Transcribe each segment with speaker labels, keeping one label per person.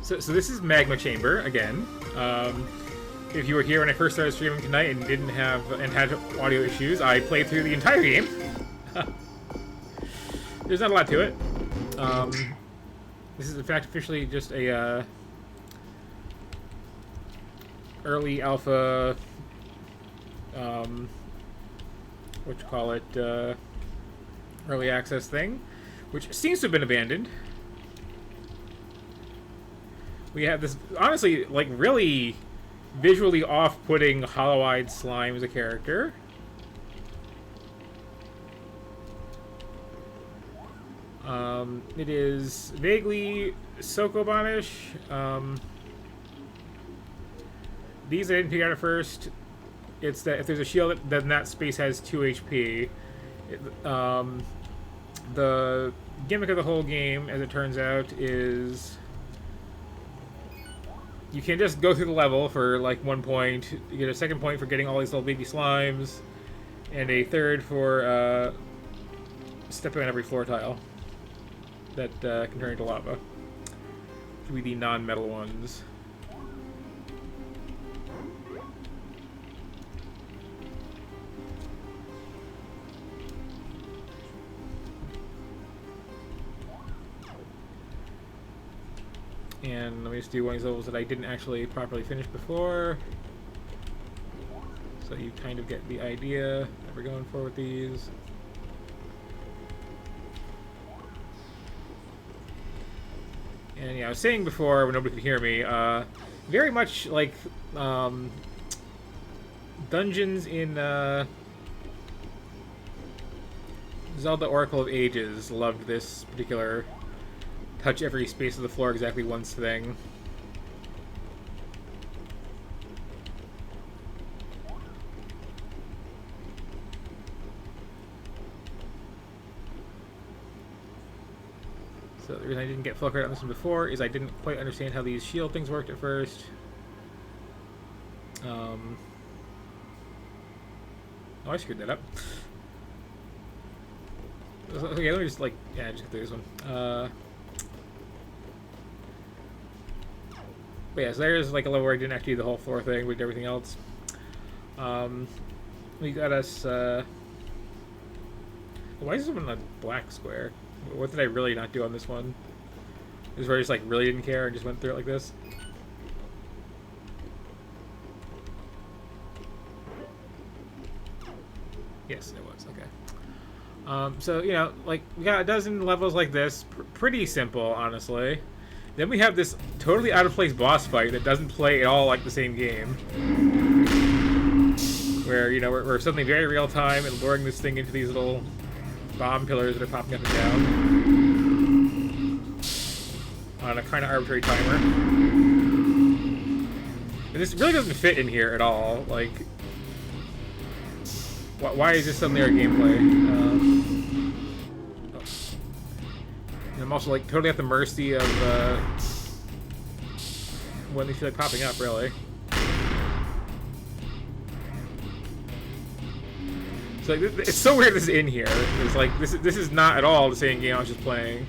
Speaker 1: So this is Magma Chamber again. If you were here when I first started streaming tonight and didn't have and had audio issues, I played through the entire game. There's not a lot to it. This is in fact officially just a early alpha, early access thing, which seems to have been abandoned. We have this, honestly, like, really visually off-putting hollow-eyed slime as a character. It is vaguely Sokobanish. These I didn't figure out at first. It's that if there's a shield, then that space has 2 HP. The gimmick of the whole game, as it turns out, is you can just go through the level for like 1 point. You get a second point for getting all these little baby slimes, and a third for stepping on every floor tile that can turn into lava. Which would be the non-metal ones. And let me just do one of these levels that I didn't actually properly finish before. So you kind of get the idea that we're going for with these. And yeah, I was saying before when nobody could hear me, very much like dungeons in Zelda Oracle of Ages loved this particular touch every space of the floor exactly once thing. So the reason I didn't get full credit on this one before is I didn't quite understand how these shield things worked at first. Oh, I screwed that up. Okay, let me just, like, yeah, just get through this one. But yeah, so there's like a level where I didn't actually do the whole floor thing, we did everything else. We got us, why is this one a black square? What did I really not do on this one? This is where I just like really didn't care and just went through it like this. Yes, it was, okay. So, you know, like, we got a dozen levels like this, pretty simple, honestly. Then we have this totally out-of-place boss fight that doesn't play at all like the same game. Where, you know, we're suddenly very real-time and luring this thing into these little bomb pillars that are popping up and down. On a kind of arbitrary timer. And this really doesn't fit in here at all. Like, why is this suddenly our gameplay? And I'm also like totally at the mercy of when they feel like popping up, really. So like, it's so weird this is in here. It's like this is not at all the same game I was just playing.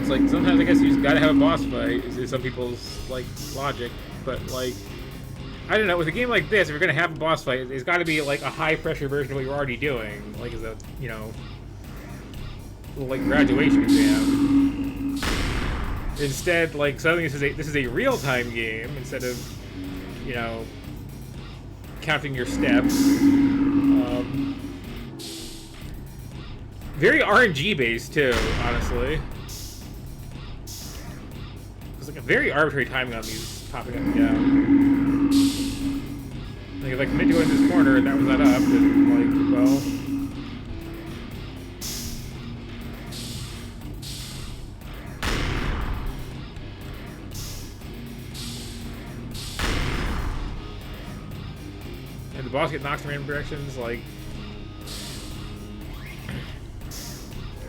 Speaker 1: It's like sometimes I guess you just gotta have a boss fight is some people's like logic, but like I don't know, with a game like this, if you're gonna have a boss fight, it's gotta be like a high pressure version of what you're already doing. Like as a, you know, little like graduation exam. Instead, like suddenly this is a real-time game instead of, you know, counting your steps. Very RNG based too, honestly. There's like a very arbitrary timing on these popping up and down. Like if I commit to go in this corner and that was not up, then like, well. And the boss gets knocked in random directions, like.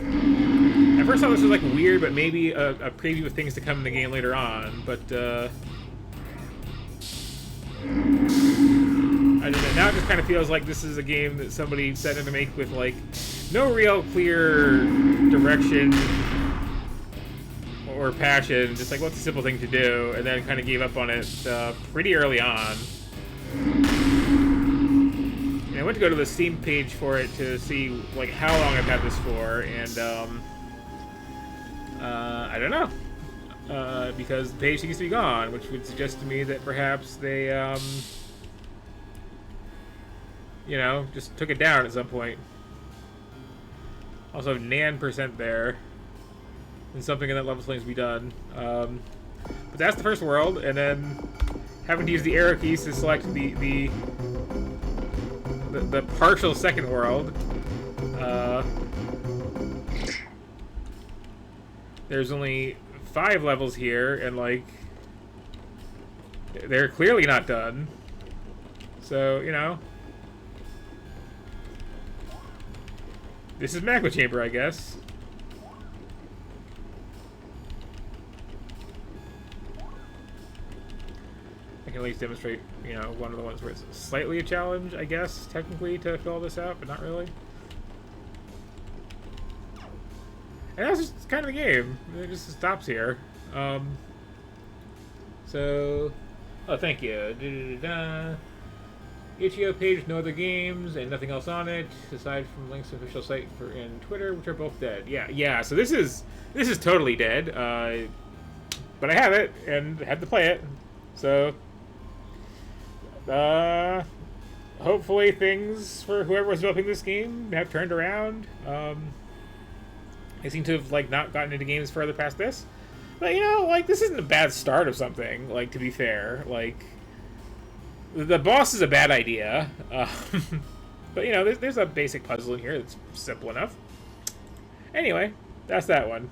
Speaker 1: At first I thought this was like weird, but maybe a preview of things to come in the game later on, but I don't know, now it just kind of feels like this is a game that somebody set in to make with like no real clear direction or passion. Just like, what's a simple thing to do, and then kind of gave up on it pretty early on. And I went to go to the Steam page for it to see like how long I've had this for, and I don't know. Because the page seems to be gone, which would suggest to me that perhaps they, you know, just took it down at some point. Also, Nan % there, and something in that level seems to be done. But that's the first world, and then having to use the arrow keys to select the partial second world. There's only 5 levels here, and like they're clearly not done. So, you know, this is Magma Chamber, I guess. I can at least demonstrate, you know, one of the ones where it's slightly a challenge, I guess, technically, to fill this out, but not really. And that's just kind of the game. It just stops here. So, oh, thank you. Itch.io page, no other games, and nothing else on it, aside from links to official site for and Twitter, which are both dead. Yeah. So this is totally dead. But I have it and had to play it. So, hopefully things for whoever was developing this game have turned around. They seem to have, like, not gotten into games further past this. But, you know, like, this isn't a bad start of something, like, to be fair. Like, the boss is a bad idea. But, you know, there's a basic puzzle in here that's simple enough. Anyway, that's that one.